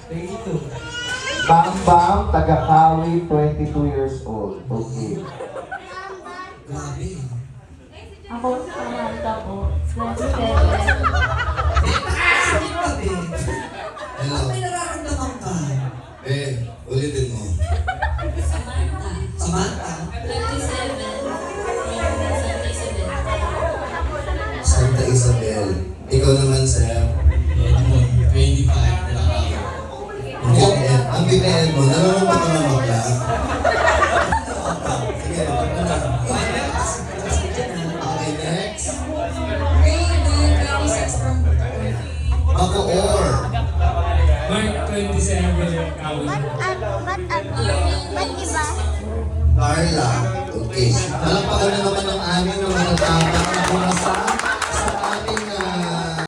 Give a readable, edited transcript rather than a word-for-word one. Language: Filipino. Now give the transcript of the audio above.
22. Bam Bam, taga-Kawi, 22 years old. Okay. Grabe. Ako si Samantha po, 27. Hello. May nararamdaman ka? Ulitin mo. Samantha? 27. Santa Isabel. Ikaw naman, Sir. Ako, 25 na lang ako. Ang BPL mo, nalulungkot ka na bakla. Sige, okay, next. Ako, or. Mark 27, Kawin. Ba't iba? Carla. Okay. Palakpakan na naman ng amin ng mga tama na kumasa.